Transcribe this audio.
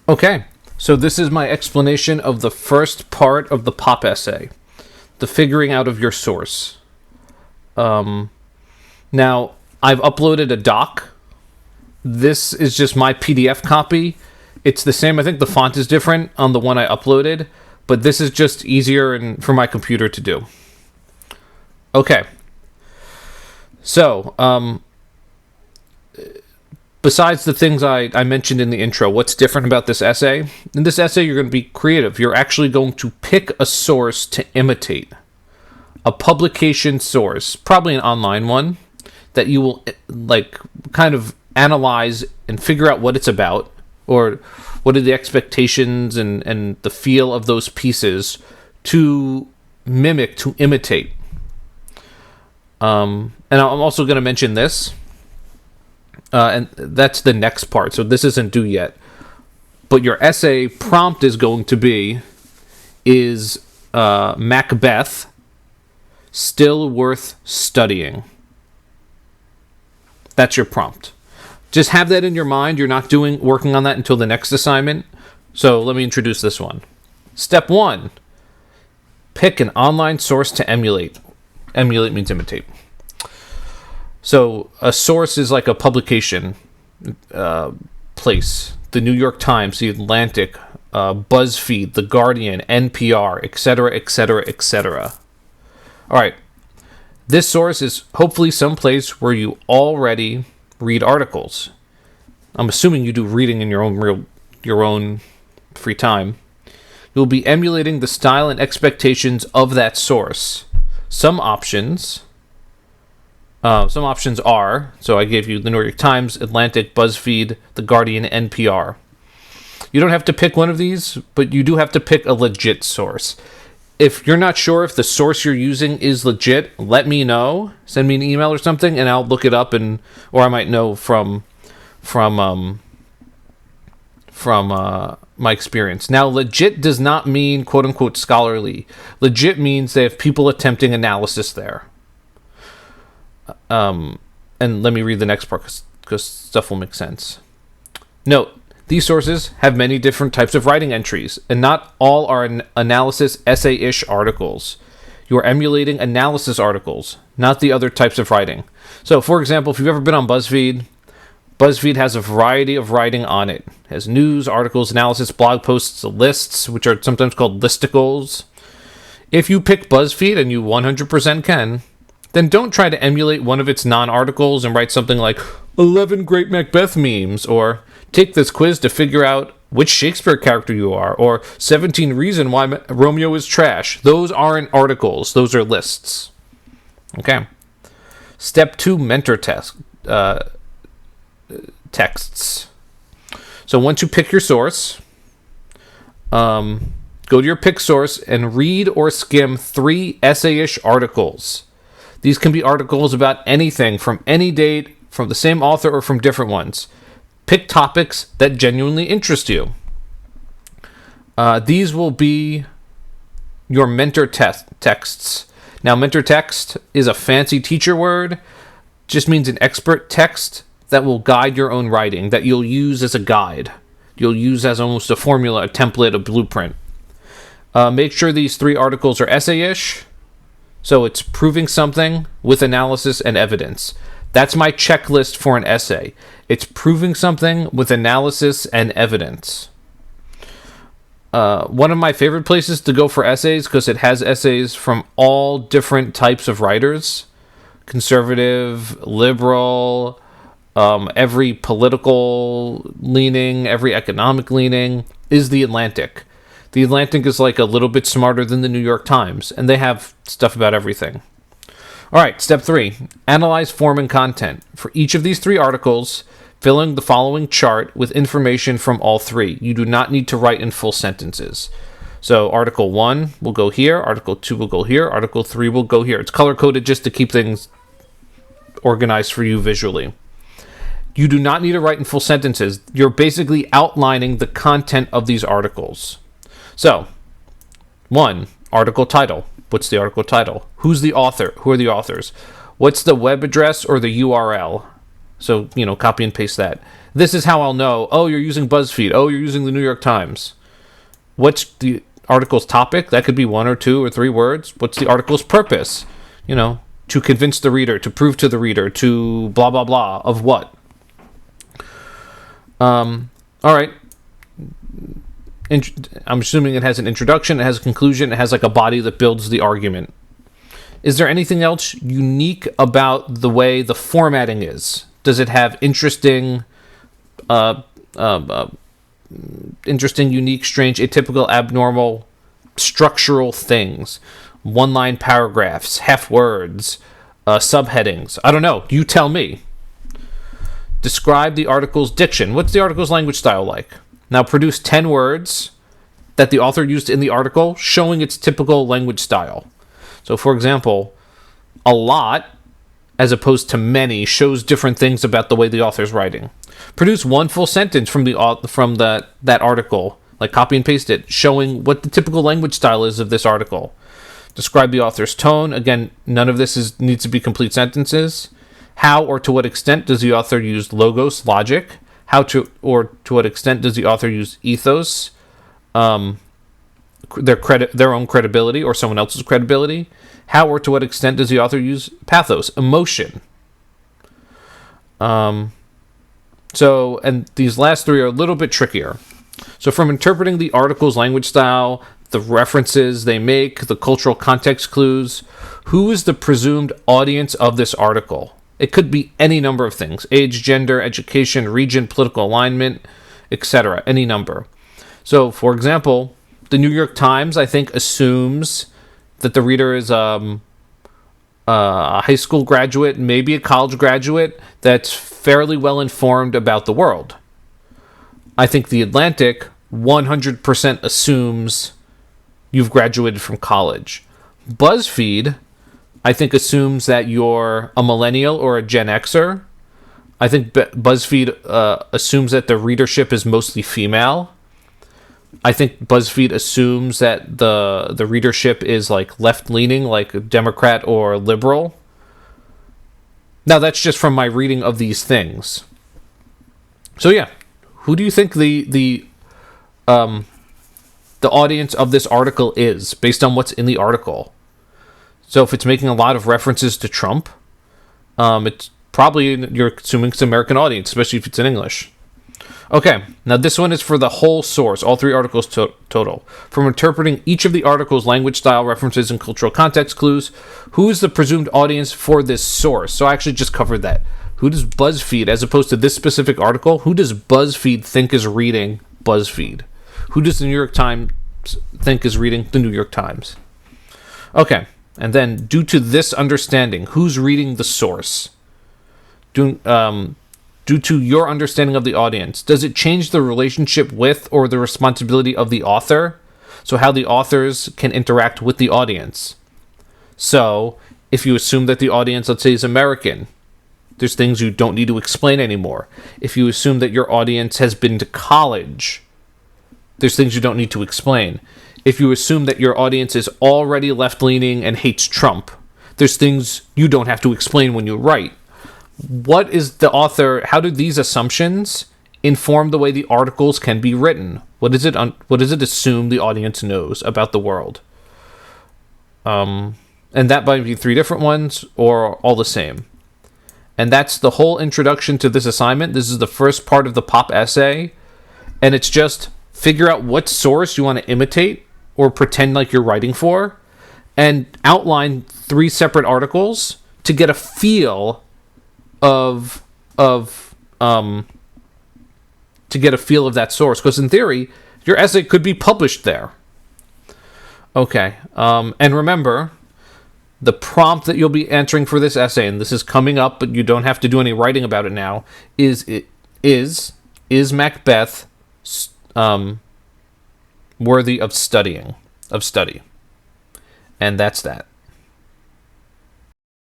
Okay, so this is my explanation of the first part of the pop essay, the figuring out of your source. Now, I've uploaded a doc. This is just my PDF copy. It's the same. I think the font is different on the one I uploaded, but this is just easier and for my computer to do. Okay. So, besides the things I mentioned in the intro, what's different about this essay? In this essay, you're going to be creative. You're actually going to pick a source to imitate. A publication source, probably an online one, that you will kind of analyze and figure out what it's about, or what are the expectations and the feel of those pieces to mimic, to imitate. And I'm also going to mention this, and that's the next part, so this isn't due yet. But your essay prompt is going to be, is Macbeth still worth studying? That's your prompt. Just have that in your mind. You're not working on that until the next assignment. So let me introduce this one. Step 1. Pick an online source to emulate. Emulate means imitate. So a source is like a publication place. The New York Times, The Atlantic, BuzzFeed, The Guardian, NPR, etc., etc., etc. All right. This source is hopefully someplace where you already read articles. I'm assuming you do reading in your own free time. You'll be emulating the style and expectations of that source. Some options are, so I gave you the New York Times, Atlantic, BuzzFeed, The Guardian, NPR. You don't have to pick one of these, but you do have to pick a legit source. If you're not sure if the source you're using is legit, let me know. Send me an email or something, and I'll look it up, or I might know from my experience. Now, legit does not mean quote unquote scholarly. Legit means they have people attempting analysis there. And let me read the next part because stuff will make sense. Note. These sources have many different types of writing entries, and not all are analysis essay-ish articles. You are emulating analysis articles, not the other types of writing. So, for example, if you've ever been on BuzzFeed, BuzzFeed has a variety of writing on it. It has news, articles, analysis, blog posts, lists, which are sometimes called listicles. If you pick BuzzFeed, and you 100% can, then don't try to emulate one of its non-articles and write something like 11 Great Macbeth Memes, or take this quiz to figure out which Shakespeare character you are, or 17 Reasons Why Romeo is Trash. Those aren't articles. Those are lists. Okay. Step 2, mentor texts. So once you pick your source, go to your pick source and read or skim 3 essay-ish articles. These can be articles about anything from any date, from the same author, or from different ones. Pick topics that genuinely interest you. These will be your mentor texts. Now, mentor text is a fancy teacher word. Just means an expert text that will guide your own writing, that you'll use as a guide. You'll use as almost a formula, a template, a blueprint. Make sure these 3 articles are essay-ish. So it's proving something with analysis and evidence. That's my checklist for an essay. It's proving something with analysis and evidence. One of my favorite places to go for essays, because it has essays from all different types of writers. Conservative, liberal, every political leaning, every economic leaning, is The Atlantic. The Atlantic is like a little bit smarter than the New York Times, and they have stuff about everything. All right, step 3, analyze form and content. For each of these 3 articles, fill in the following chart with information from all 3. You do not need to write in full sentences. So article 1 will go here, article 2 will go here, article 3 will go here. It's color-coded just to keep things organized for you visually. You do not need to write in full sentences. You're basically outlining the content of these articles. So, 1, article title. What's the article title? Who's the author? Who are the authors? What's the web address or the URL? So, copy and paste that. This is how I'll know, oh, you're using BuzzFeed. Oh, you're using the New York Times. What's the article's topic? That could be 1 or 2 or 3 words. What's the article's purpose? To convince the reader, to prove to the reader, to blah, blah, blah, of what? All right. I'm assuming it has an introduction, it has a conclusion, it has like a body that builds the argument. Is there anything else unique about the way the formatting is? Does it have interesting, unique, strange, atypical, abnormal, structural things? One-line paragraphs, half words, subheadings. I don't know. You tell me. Describe the article's diction. What's the article's language style like? Now produce 10 words that the author used in the article, showing its typical language style. So, for example, a lot, as opposed to many, shows different things about the way the author's writing. Produce one full sentence from that article, like copy and paste it, showing what the typical language style is of this article. Describe the author's tone. Again, none of this needs to be complete sentences. How or to what extent does the author use logos, logic? To what extent does the author use ethos, their own credibility or someone else's credibility? How or to what extent does the author use pathos, emotion? And these last 3 are a little bit trickier. So from interpreting the article's language style, the references they make, the cultural context clues, who is the presumed audience of this article? It could be any number of things: age, gender, education, region, political alignment, etc. Any number. So, for example, the New York Times, I think, assumes that the reader is a high school graduate, maybe a college graduate, that's fairly well informed about the world. I think the Atlantic 100% assumes you've graduated from college. BuzzFeed, I think, assumes that you're a millennial or a Gen Xer. I think BuzzFeed assumes that the readership is mostly female. I think BuzzFeed assumes that the readership is like left-leaning, like Democrat or liberal. Now, that's just from my reading of these things. So yeah, who do you think the audience of this article is, based on what's in the article? So if it's making a lot of references to Trump, it's probably, you're assuming it's an American audience, especially if it's in English. Okay, now this one is for the whole source, all 3 articles total. From interpreting each of the article's language style, references, and cultural context clues, who is the presumed audience for this source? So I actually just covered that. Who does BuzzFeed, as opposed to this specific article, who does BuzzFeed think is reading BuzzFeed? Who does the New York Times think is reading the New York Times? Okay, and then due to this understanding, who's reading the source? Due to your understanding of the audience, does it change the relationship with or the responsibility of the author? So how the authors can interact with the audience. So if you assume that the audience, let's say, is American, there's things you don't need to explain anymore. If you assume that your audience has been to college, there's things you don't need to explain. If you assume that your audience is already left-leaning and hates Trump, there's things you don't have to explain when you write. What is the author, how do these assumptions inform the way the articles can be written? What does it assume the audience knows about the world? And that might be 3 different ones or all the same. And that's the whole introduction to this assignment. This is the first part of the pop essay. And it's just figure out what source you want to imitate or pretend like you're writing for, and outline 3 separate articles to get a feel of that source. Because in theory, your essay could be published there. Okay, and remember, the prompt that you'll be answering for this essay, and this is coming up, but you don't have to do any writing about it now, is Macbeth worthy of study? And that's that.